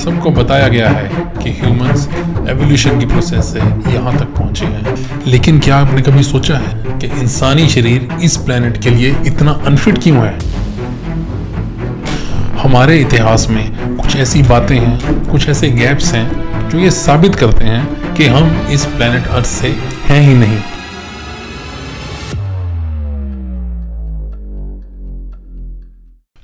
सबको बताया गया है कि ह्यूमंस एवोल्यूशन की प्रोसेस से यहाँ तक पहुँचे हैं, लेकिन क्या आपने कभी सोचा है कि इंसानी शरीर इस प्लेनेट के लिए इतना अनफिट क्यों है? हमारे इतिहास में कुछ ऐसी बातें हैं, कुछ ऐसे गैप्स हैं जो ये साबित करते हैं कि हम इस प्लेनेट अर्थ से हैं ही नहीं।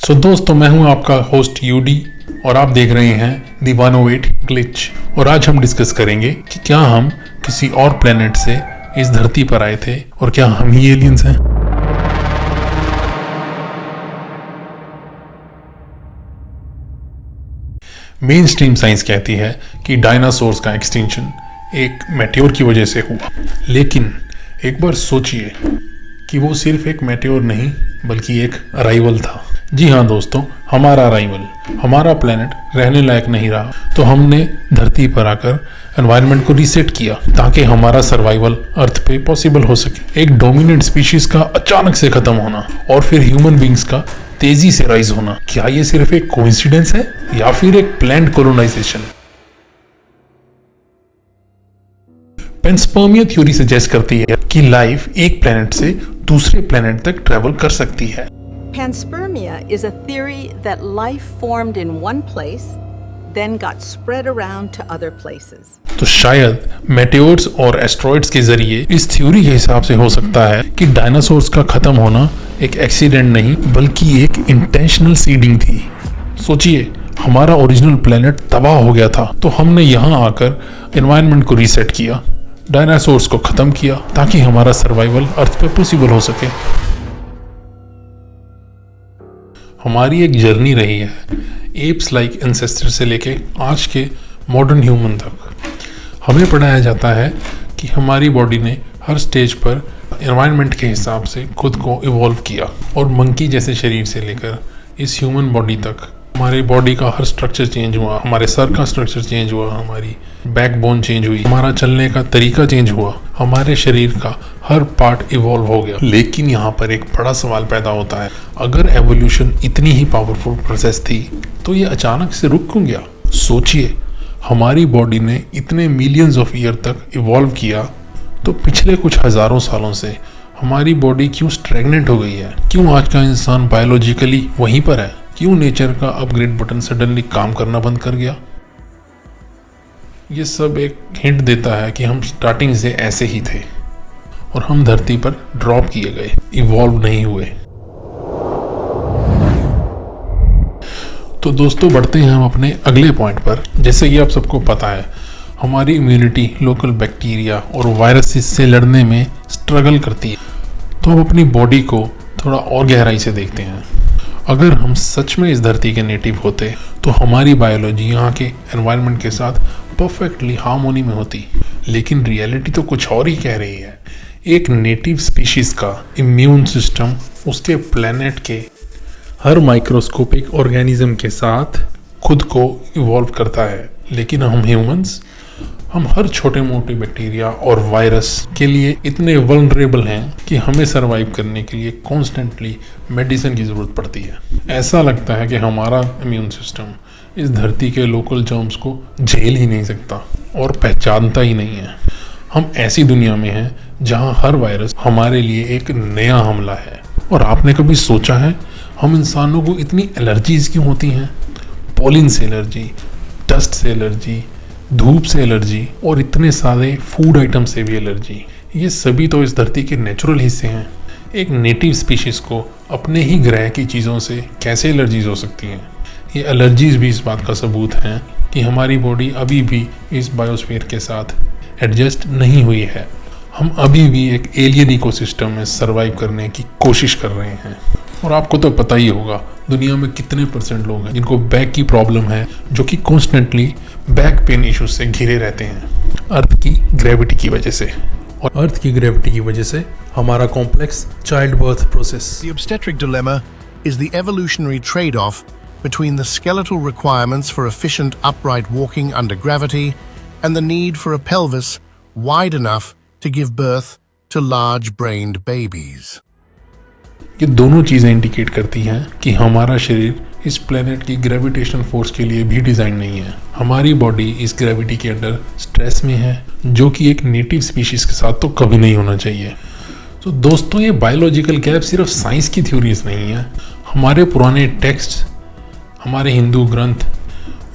सो दोस्तों, मैं हूं आपका होस्ट यूडी और आप देख रहे हैं दी 108 ग्लिच। और आज हम डिस्कस करेंगे कि क्या हम किसी और प्लेनेट से इस धरती पर आए थे और क्या हम ही एलियंस हैं। मेन स्ट्रीम साइंस कहती है कि डायनासोर्स का एक्सटिंक्शन एक मेटेओर की वजह से हुआ, लेकिन एक बार सोचिए कि वो सिर्फ एक मेटेओर नहीं बल्कि एक अराइवल था। जी हाँ दोस्तों, हमारा अराइवल। हमारा प्लेनेट रहने लायक नहीं रहा तो हमने धरती पर आकर एनवायरनमेंट को रीसेट किया ताकि हमारा सर्वाइवल अर्थ पे पॉसिबल हो सके। एक डोमिनेंट स्पीशीज का अचानक से खत्म होना और फिर ह्यूमन बींग्स का तेजी से राइज होना, क्या ये सिर्फ एक कोइंसिडेंस है या फिर एक प्लान्ड कोलोनाइजेशन? पेंस्पर्मिया थ्योरी सजेस्ट करती है कि लाइफ एक प्लेनेट से दूसरे प्लेनेट तक ट्रेवल कर सकती है। Panspermia is a theory that life formed in one place, then got spread around to other places. तो शायद मेटेओर्स और एस्ट्रॉइड्स के जरिए इस थ्योरी के हिसाब से हो सकता है कि डायनासोर्स का खत्म होना एक एक्सीडेंट नहीं बल्कि एक इंटेंशनल सीडिंग थी। सोचिए, हमारा ओरिजिनल प्लेनेट तबाह हो गया था तो हमने यहाँ आकर एनवायरनमेंट को रीसेट किया, डायनासोर्स को खत्म किया ताकि हमारा सर्वाइवल अर्थ पे पॉसिबल हो सके। हमारी एक जर्नी रही है एप्स लाइक एंसेस्टर से लेके आज के मॉडर्न ह्यूमन तक। हमें पढ़ाया जाता है कि हमारी बॉडी ने हर स्टेज पर एनवायरनमेंट के हिसाब से खुद को इवॉल्व किया और मंकी जैसे शरीर से लेकर इस ह्यूमन बॉडी तक हमारी बॉडी का हर स्ट्रक्चर चेंज हुआ, हमारे सर का स्ट्रक्चर चेंज हुआ, हमारी बैकबोन चेंज हुई, हमारा चलने का तरीका चेंज हुआ, हमारे शरीर का हर पार्ट इवॉल्व हो गया। लेकिन यहाँ पर एक बड़ा सवाल पैदा होता है, अगर एवोल्यूशन इतनी ही पावरफुल प्रोसेस थी तो ये अचानक से रुक क्यों गया? सोचिए, हमारी बॉडी ने इतने मिलियंस ऑफ ईयर तक इवॉल्व किया तो पिछले कुछ हज़ारों सालों से हमारी बॉडी क्यों स्टैग्नेंट हो गई है? क्यों आज का इंसान बायोलॉजिकली वहीं पर है? क्यों नेचर का अपग्रेड बटन सडनली काम करना बंद कर गया? ये सब एक हिंट देता है कि हम स्टार्टिंग से ऐसे ही थे और हम धरती पर ड्रॉप किए गए, इवॉल्व नहीं हुए। तो दोस्तों, बढ़ते हैं हम अपने अगले पॉइंट पर। जैसे कि आप सबको पता है, हमारी इम्यूनिटी लोकल बैक्टीरिया और वायरसेस से लड़ने में स्ट्रगल करती है। तो हम अपनी बॉडी को थोड़ा और गहराई से देखते हैं। अगर हम सच में इस धरती के नेटिव होते तो हमारी बायोलॉजी यहाँ के एनवायरनमेंट के साथ परफेक्टली हार्मोनी में होती, लेकिन रियलिटी तो कुछ और ही कह रही है। एक नेटिव स्पीशीज का इम्यून सिस्टम उसके प्लेनेट के हर माइक्रोस्कोपिक ऑर्गेनिज्म के साथ खुद को इवॉल्व करता है, लेकिन हम ह्यूमंस, हम हर छोटे मोटे बैक्टीरिया और वायरस के लिए इतने वल्नरेबल हैं कि हमें सरवाइव करने के लिए कॉन्स्टेंटली मेडिसिन की ज़रूरत पड़ती है। ऐसा लगता है कि हमारा इम्यून सिस्टम इस धरती के लोकल जर्म्स को झेल ही नहीं सकता और पहचानता ही नहीं है। हम ऐसी दुनिया में हैं जहां हर वायरस हमारे लिए एक नया हमला है। और आपने कभी सोचा है हम इंसानों को इतनी एलर्जीज क्यों होती हैं? पॉलिन से एलर्जी, डस्ट से एलर्जी, धूप से एलर्जी और इतने सारे फूड आइटम से भी एलर्जी। ये सभी तो इस धरती के नेचुरल हिस्से हैं। एक नेटिव स्पीशीज़ को अपने ही ग्रह की चीज़ों से कैसे एलर्जीज हो सकती हैं? ये एलर्जीज भी इस बात का सबूत हैं कि हमारी बॉडी अभी भी इस बायोस्फीयर के साथ एडजस्ट नहीं हुई है। हम अभी भी एक एलियन इकोसिस्टम में सर्वाइव करने की कोशिश कर रहे हैं। और आपको तो पता ही होगा दुनिया में कितने % लोग हैं जिनको बैक की प्रॉब्लम है, जो कि कॉन्स्टेंटली बैक पेन इश्यूज से घिरे रहते हैं अर्थ की ग्रेविटी की वजह से। और अर्थ की ग्रेविटी की वजह से हमारा complex child birth process. The obstetric dilemma is the evolutionary trade-off between the skeletal requirements for efficient upright walking under gravity and the need for a pelvis wide enough to give birth to large-brained babies. ये दोनों चीज़ें indicate करती हैं कि हमारा शरीर इस planet की ग्रेविटेशनल फोर्स के लिए भी डिज़ाइन नहीं है। हमारी बॉडी इस ग्रेविटी के अंडर स्ट्रेस में है, जो कि एक नेटिव स्पीशीज के साथ तो कभी नहीं होना चाहिए। तो दोस्तों, ये बायोलॉजिकल गैप सिर्फ साइंस की थ्योरीज नहीं है। हमारे पुराने टेक्स्ट, हमारे हिंदू ग्रंथ,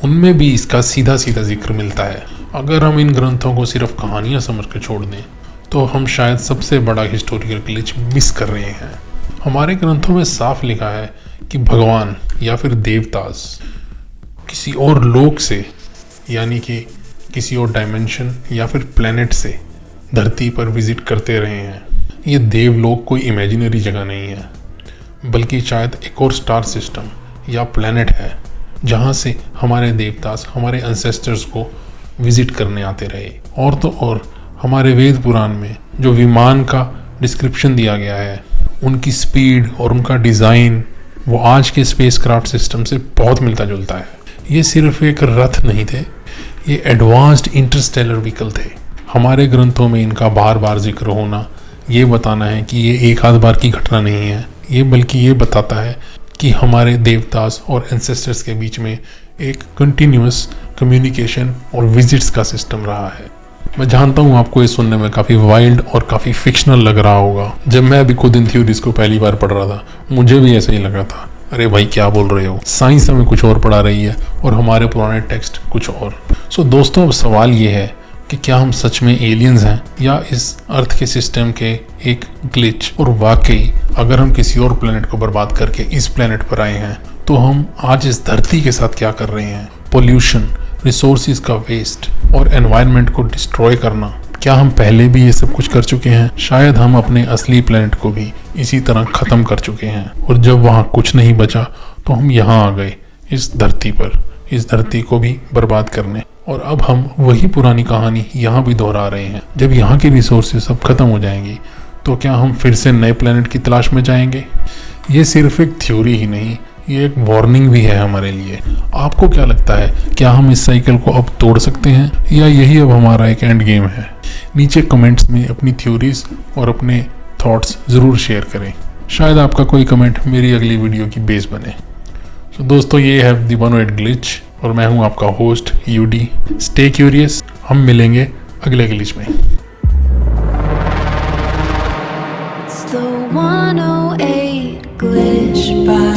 उनमें भी इसका सीधा सीधा जिक्र मिलता है। अगर हम इन ग्रंथों को सिर्फ कहानियाँ समझ कर छोड़ दें तो हम शायद सबसे बड़ा हिस्टोरिकल ग्लिच मिस कर रहे हैं। हमारे ग्रंथों में साफ लिखा है कि भगवान या फिर देवतास किसी और लोक से, यानी कि किसी और डायमेंशन या फिर प्लेनेट से धरती पर विजिट करते रहे हैं। ये देवलोक कोई इमेजिनरी जगह नहीं है, बल्कि शायद एक और स्टार सिस्टम या प्लेनेट है जहाँ से हमारे देवतास, हमारे एंसेस्टर्स को विजिट करने आते रहे। और तो और हमारे वेद पुराण में जो विमान का डिस्क्रिप्शन दिया गया है, उनकी स्पीड और उनका डिज़ाइन वो आज के स्पेसक्राफ्ट सिस्टम से बहुत मिलता जुलता है। ये सिर्फ एक रथ नहीं थे, ये एडवांस्ड इंटरस्टेलर व्हीकल थे। हमारे ग्रंथों में इनका बार बार जिक्र होना ये बताना है कि ये एक आध बार की घटना नहीं है, ये बल्कि ये बताता है कि हमारे देवतास और एंसेस्टर्स के बीच में एक कंटिन्यूस कम्युनिकेशन और विजिट्स का सिस्टम रहा है। मैं जानता हूँ आपको ये सुनने में काफ़ी वाइल्ड और काफ़ी फिक्शनल लग रहा होगा। जब मैं अभी खुद इन थ्योरीज को पहली बार पढ़ रहा था, मुझे भी ऐसा ही लगा था, अरे भाई क्या बोल रहे हो, साइंस हमें कुछ और पढ़ा रही है और हमारे पुराने टेक्स्ट कुछ और। सो दोस्तों, अब सवाल ये है कि क्या हम सच में एलियंस हैं या इस अर्थ के सिस्टम के एक ग्लिच, और वाकई अगर हम किसी और प्लेनेट को बर्बाद करके इस प्लेनेट पर आए हैं तो हम आज इस धरती के साथ क्या कर रहे हैं। पोल्यूशन, रिसोर्सेज का वेस्ट और एनवायरनमेंट को डिस्ट्रॉय करना, क्या हम पहले भी ये सब कुछ कर चुके हैं? शायद हम अपने असली प्लेनेट को भी इसी तरह ख़त्म कर चुके हैं, और जब वहाँ कुछ नहीं बचा तो हम यहाँ आ गए इस धरती पर, इस धरती को भी बर्बाद करने। और अब हम वही पुरानी कहानी यहाँ भी दोहरा रहे हैं। जब यहाँ की रिसोर्सेज सब खत्म हो जाएंगी तो क्या हम फिर से नए प्लेनेट की तलाश में जाएंगे? ये सिर्फ एक थ्योरी ही नहीं, ये एक वार्निंग भी है हमारे लिए। आपको क्या लगता है, क्या हम इस साइकिल को अब तोड़ सकते हैं या यही अब हमारा एक एंड गेम है? नीचे कमेंट्स में अपनी थ्योरीज और अपने थॉट्स ज़रूर शेयर करें। शायद आपका कोई कमेंट मेरी अगली वीडियो की बेस बने। तो दोस्तों, ये है द 108 ग्लिच और मैं हूँ आपका होस्ट यूडी। स्टे क्यूरियस, हम मिलेंगे अगले ग्लिच में। It's the 108 glitch by